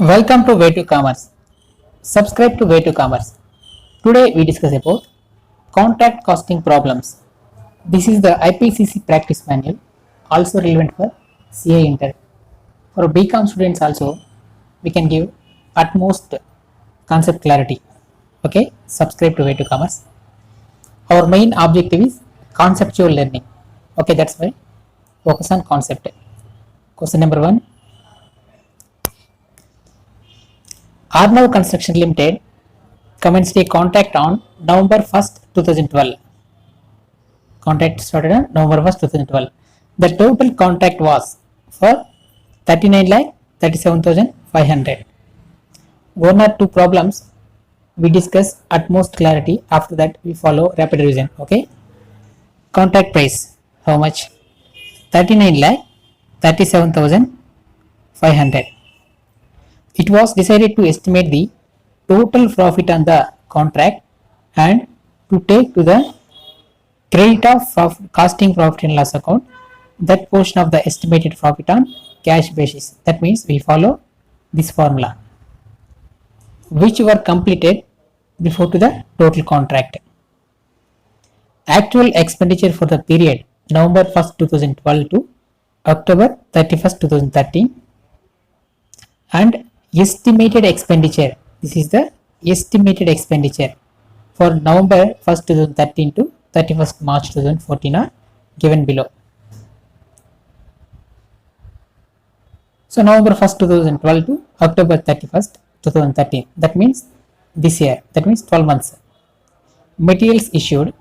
Welcome to Way to Commerce. Subscribe to Way to Commerce. Today we discuss about contract costing problems. This is the IPCC practice manual, also relevant for CA Inter. For BCom students also, we can give utmost concept clarity. Okay, subscribe to Way to Commerce. Our main objective is conceptual learning. Okay, that's why focus on concept. Question number 1. Arnav Construction Limited commenced a contract on November 1st, 2012. Contract started on November 1st, 2012. The total contract was for 39,37,500. One or two problems we discuss utmost clarity. After that we follow rapid revision. Okay. Contract price how much? 39,37,500. It was decided to estimate the total profit on the contract and to take to the credit of costing profit and loss account that portion of the estimated profit on cash basis. That means we follow this formula which were completed before to the total contract. Actual expenditure for the period November 1st, 2012 to October 31st, 2013 and estimated expenditure. This is the estimated expenditure for November 1st, 2013 to 31st March 2014 are given below. So November 1st, 2012 to October 31st, 2013. That means this year. That means 12 months. Materials issued.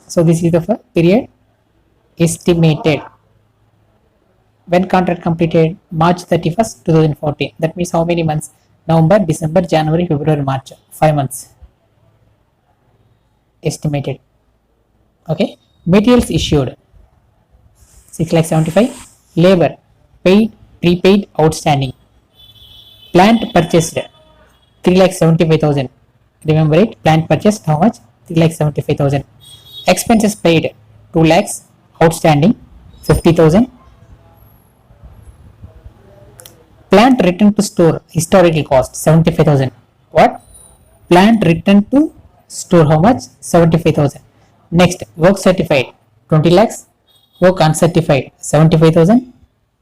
So this is the period estimated. When contract completed? March 31st, 2014. That means how many months? November, December, January, February, March. 5 months. Estimated. Okay. Materials issued 6,75,000. Labor paid, prepaid, outstanding. Plant purchased 3,75,000. Remember it. Plant purchased how much? 3,75,000. Expenses paid 2 lakhs. Outstanding 50,000. Plant return to store historical cost 75,000. What? Plant return to store how much? 75,000. Next, work certified 20 lakhs. Work uncertified 75,000.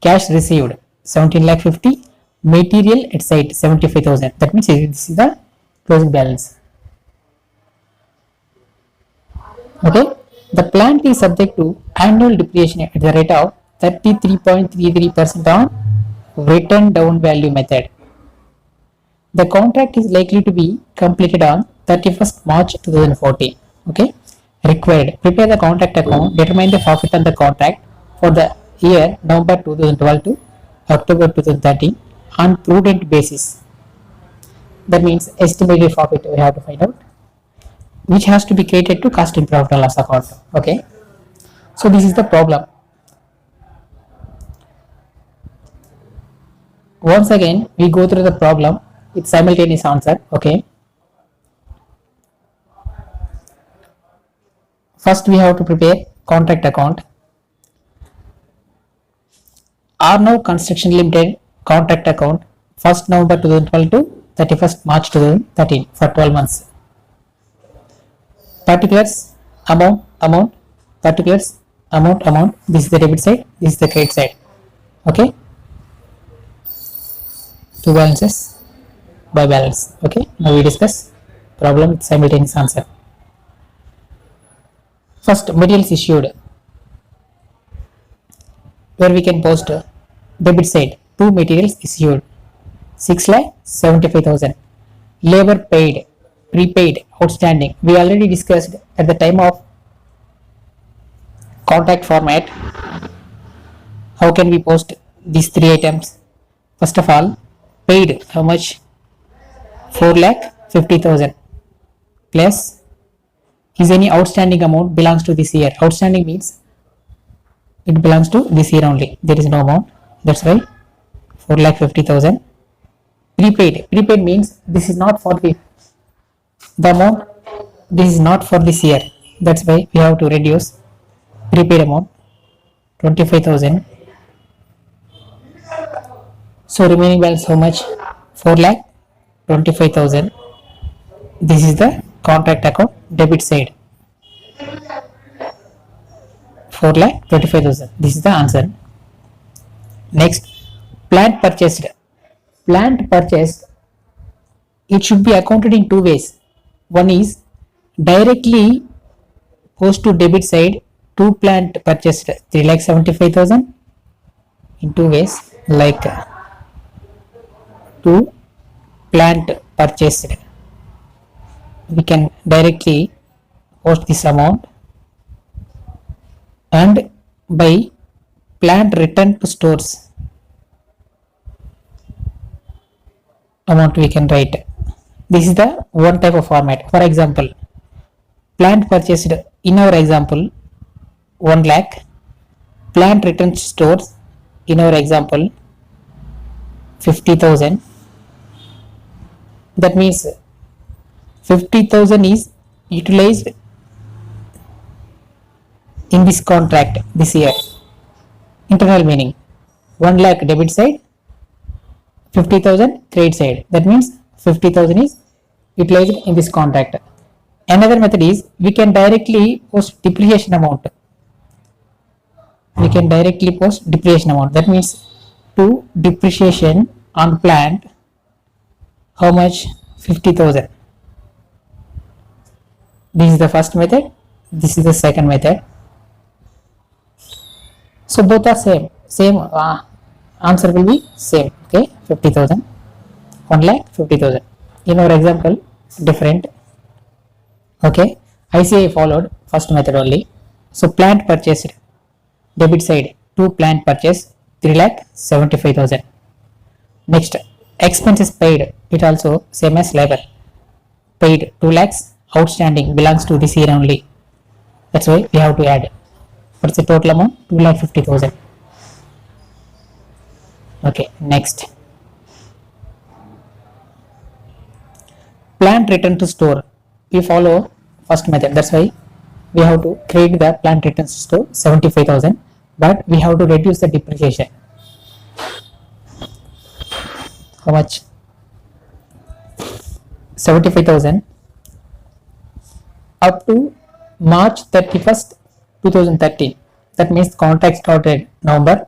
Cash received 17 lakh 50. Material at site 75,000. That means this is the closing balance. Okay. The plant is subject to annual depreciation at the rate of 33.33% on written down value method. The contract is likely to be completed on 31st March 2014. Okay. Required. Prepare the contract account. Determine the profit on the contract for the year November 2012 to October 2013 on prudent basis. That means estimated profit we have to find out, which has to be created to costing profit and loss account. Okay. So this is the problem. Once again we go through the problem with simultaneous answer. Okay. First we have to prepare contract account. Arnav Construction Limited contract account 1st November 2012 to 31st March 2013 for 12 months. Particulars amount particulars amount. This is the debit side, this is the credit side. Okay. Two balances by balance. Okay. Now we discuss problem with simultaneous answer. First, materials issued, where we can post debit side. Two materials issued 6,75,000. Labor paid, prepaid, outstanding. We already discussed at the time of contract format how can we post these three items. First of all, paid how much? 4,50,000 plus is any outstanding amount belongs to this year. Outstanding means it belongs to this year only. There is no amount. That's why 4,50,000. Prepaid means this is not for the amount. This is not for this year. That's why we have to reduce prepaid amount 25,000. So remaining balance how much? 4 lakh 25,000. This is the contract account debit side. 4 lakh 25,000. This is the answer. Next, plant purchased. Plant purchased, it should be accounted in two ways. One is directly post to debit side to plant purchased 3,75,000 in two ways, like to plant purchased. We can directly post this amount, and by plant return to stores amount we can write. This is the one type of format. For example, plant purchased in our example 1 lakh, plant return to stores in our example 50,000. That means 50,000 is utilized in this contract this year. Internal meaning 1 lakh debit side, 50,000 credit side. That means 50,000 is utilized in this contract. Another method is we can directly post depreciation amount. We can directly post depreciation amount. That means to depreciation on plant, how much? 50,000. This is the first method. This is the second method. So both are same answer will be same. Okay, 50,000, 1 lakh 50,000. In our example different. Okay, ICI followed first method only. So plant purchased debit side to plant purchase 3,75,000. Next, expenses paid, it also same as labor. Paid 2 lakhs, outstanding belongs to this year only. That's why we have to add. What's the total amount? 2,50,000. Okay, next. Plant return to store. We follow first method. That's why we have to create the plant return to store 75,000, but we have to reduce the depreciation. How much? 75,000 up to March 31st 2013. That means contract started November,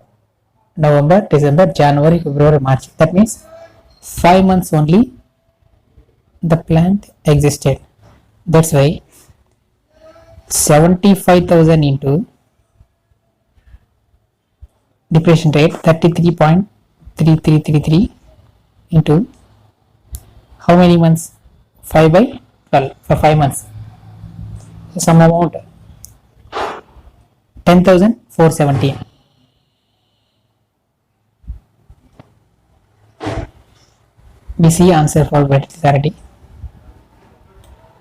December, January, February, March. That means 5 months only the plant existed. That's why 75,000 into depreciation rate 33.3333 into how many months? 5 by 12 for 5 months. Some amount 10,417. We see answer for better clarity.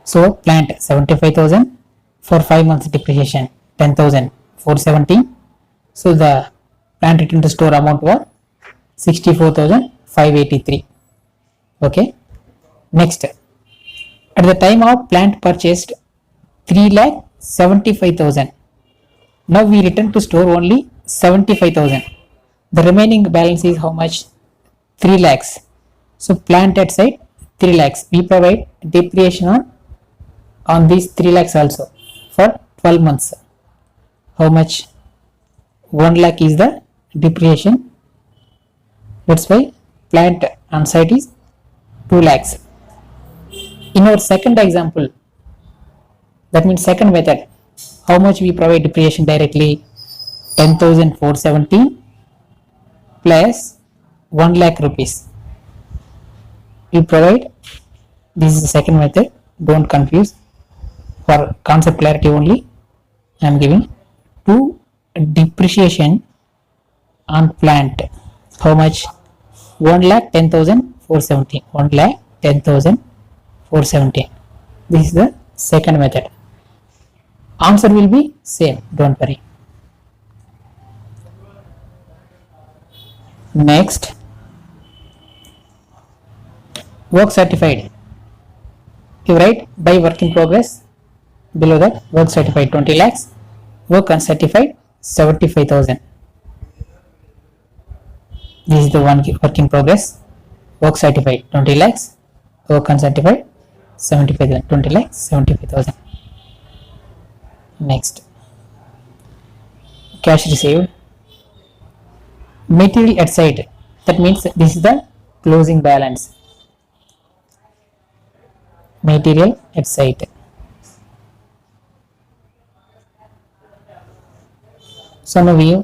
So plant 75,000 for 5 months depreciation 10,417. So the plant return to store amount was 64,583. Okay. Next, at the time of plant purchased 3,75,000. Now we return to store only 75,000. The remaining balance is how much? 3 lakhs. So plant at side 3 lakhs. We provide depreciation on these 3 lakhs also for 12 months. How much? 1 lakh is the depreciation. That's why plant on site is 2 lakhs. In our second example, that means second method, how much we provide depreciation directly? 10,470 plus 1 lakh rupees. We provide, this is the second method, don't confuse. For concept clarity only, I am giving to depreciation on plant. How much? 1,10,470. 1,10,470. This is the second method. Answer will be same, don't worry. Next, work certified. You write by work in progress. Below that, work certified 20 lakhs, work uncertified 75,000. This is the one work in progress. work certified 20 lakhs, work uncertified 75,000, 20 lakhs 75,000. Next, cash received, material at site, that means this is the closing balance, material at site. So now we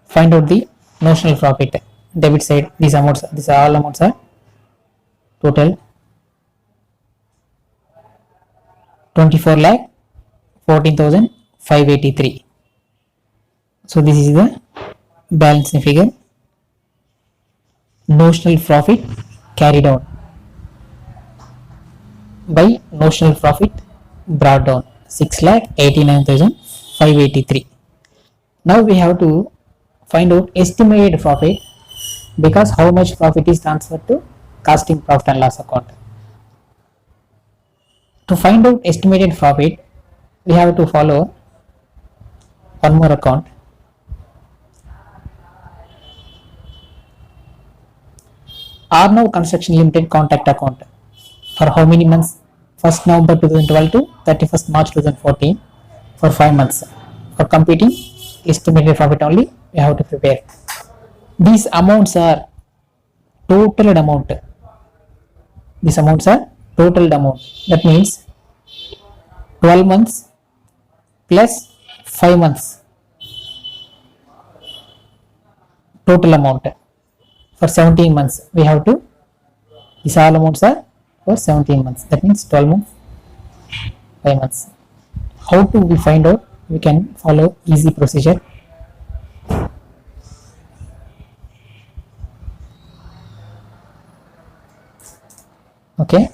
find out the notional profit. Debit side, these amounts, these all amounts are total 24 lakh 14,583. So this is the balancing figure. Notional profit carried on by notional profit brought down 6,89,583. Now we have to find out estimated profit, because how much profit is transferred to costing profit and loss account. To find out estimated profit, we have to follow one more account. Arnav Construction Limited contact account. For how many months? 1st November 2012 to 31st March 2014, for 5 months. For computing estimated profit only, we have to prepare. These amounts are total amount. These amounts are total amount. That means 12 months plus 5 months total amount. For 17 months, we have to, these all amounts are for 17 months. That means 12 months, 5 months. How do we find out? We can follow easy procedure. Okay.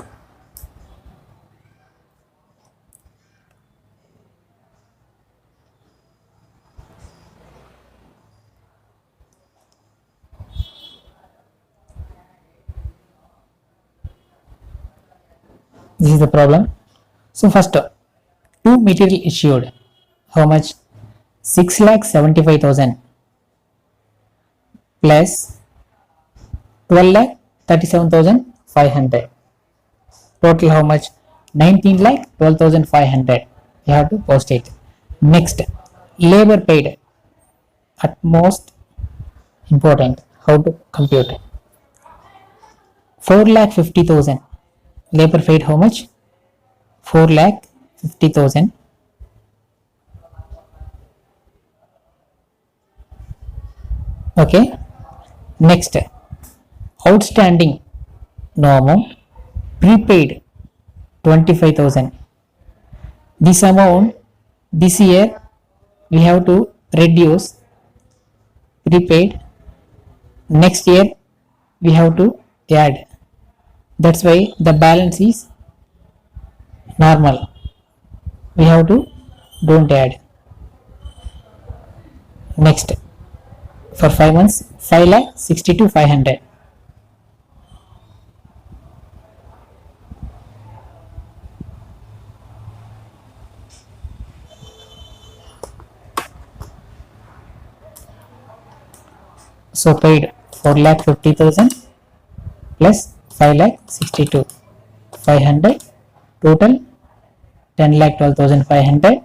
This is the problem. So first, two material issued. How much? 6,75,000 plus 12,37,500. Total how much? 19,12,500. You have to post it. Next, labor paid. At most important. How to compute? 4,50,000. Labor paid how much? 4,50,000. Okay. Next, outstanding no amount, prepaid 25,000. This amount this year we have to reduce, prepaid. Next year we have to add. That's why the balance is normal. We have to don't add. Next, for 5 months, 5,62,500. So paid 4,50,000 plus 5,62,500, total 10,12,500.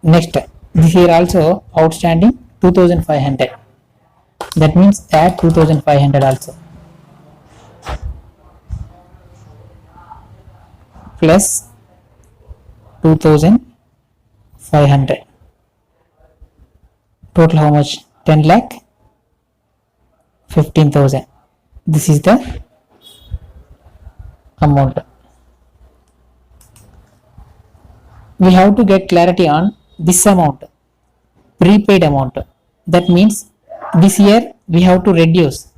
Next, this year also outstanding 2,500. That means add 2,500 also, plus 2,500. Total how much? 10,15,000. This is the amount. We have to get clarity on this amount, prepaid amount. That means this year we have to reduce,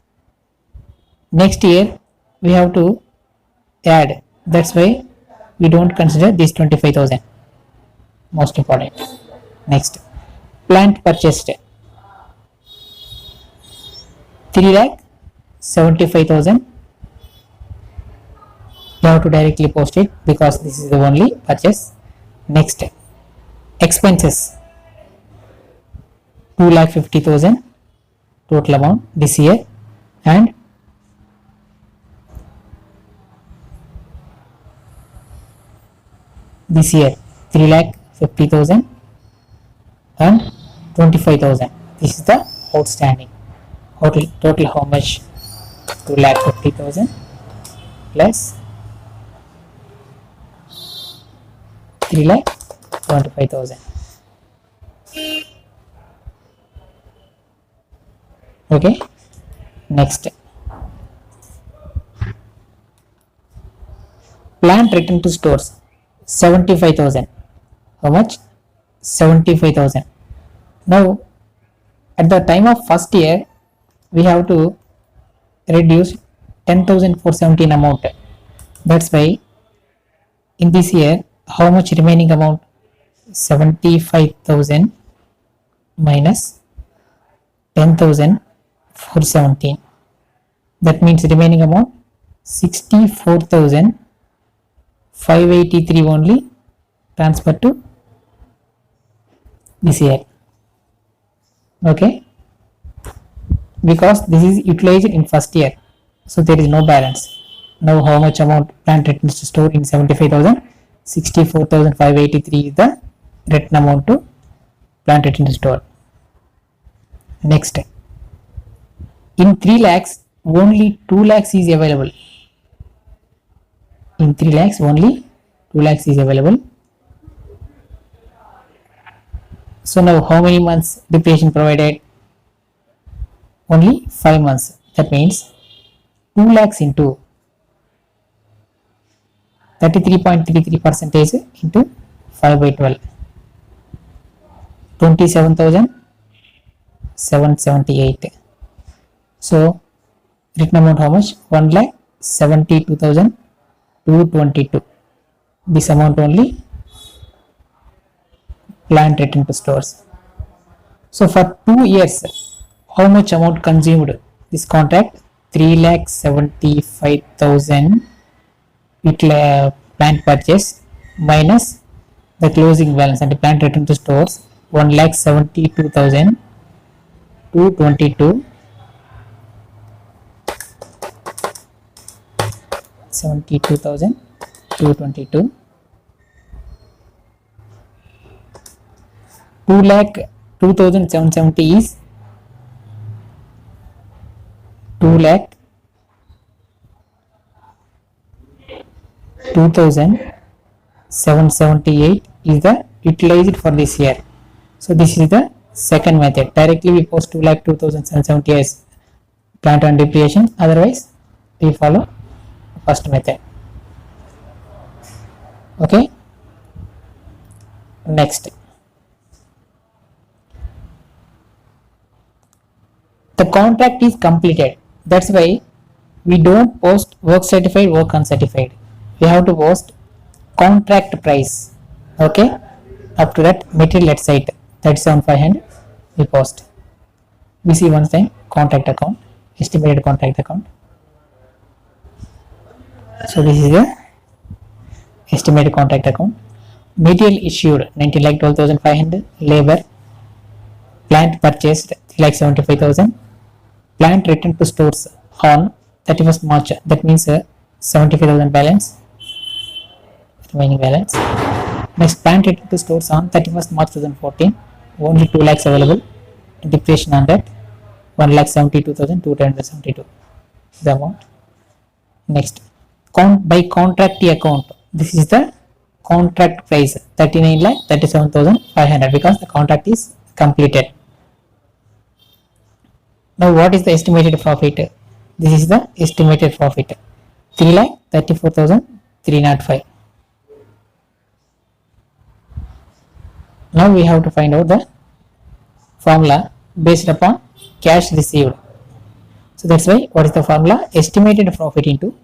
next year we have to add. That's why we don't consider this 25,000. Most important. Next, plant purchased 3,75,000. You have to directly post it because this is the only purchase. Next, expenses 2,50,000 total amount this year, and this year 3,50,000 and 25,000. This is the outstanding. Total how much? 2,50,000 plus 3,25,000. Okay, next, plant return to stores 75,000. How much? 75,000. Now at the time of first year we have to reduce 10,417 amount. That's why in this year how much remaining amount? 75,000 minus 10,417. That means remaining amount 64,583 only transfer to this year. Okay, because this is utilized in first year, so there is no balance. Now how much amount plant returns to store in 75,000? 64,583 is the return amount to plant return to store. Next, in 3 lakhs only 2 lakhs is available. In 3 lakhs only 2 lakhs is available. So now how many months depreciation provided? Only 5 months. That means 2 lakhs into 33.33% into 5 by 12, 27,778. So written amount how much? 1,72,222. This amount only plant return to stores. So for 2 years how much amount consumed this contract? 3,75,000 plant purchase minus the closing balance and the plant return to stores 1,72,222. 72,222. 2,02,770 is 2,02,778 is the utilized for this year. So this is the second method. Directly we post 2,02,770 as plant on depreciation. Otherwise we follow first method. Okay, next, the contract is completed. That's why we don't post work certified, work uncertified. We have to post contract price. Okay, up to that material at site 37,500 we post. We see one time contract account, estimated contract account. So this is the estimated contract account. Material issued 19,12,500. Labor, plant purchased 3,75,000. Plant returned to stores on 31st March. That means 75,000 balance, remaining balance. Next, plant returned to stores on 31st March 2014. Only 2 lakhs available. Depreciation on that 1,72,272 the amount. Next, by contractee account. This is the contract price 39,37,500 because the contract is completed. Now what is the estimated profit? This is the estimated profit 3,34,305. Now we have to find out the formula based upon cash received. So that's why what is the formula? Estimated profit into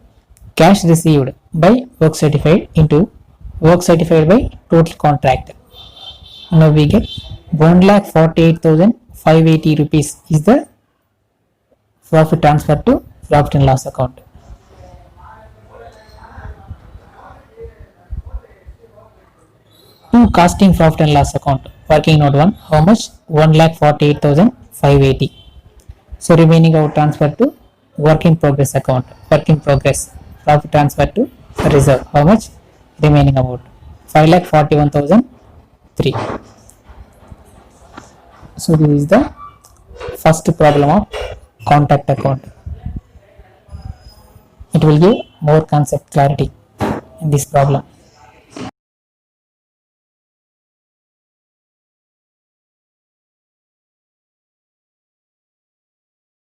cash received by work certified into work certified by total contract. Now we get 1,48,580 rupees is the profit transfer to profit and loss account. To costing profit and loss account, working note 1, how much? 1,48,580. So remaining out transfer to work in progress account. Work in progress, profit transfer to reserve. How much? Remaining amount 5,41,003. So this is the first problem of contact account. It will give more concept clarity in this problem.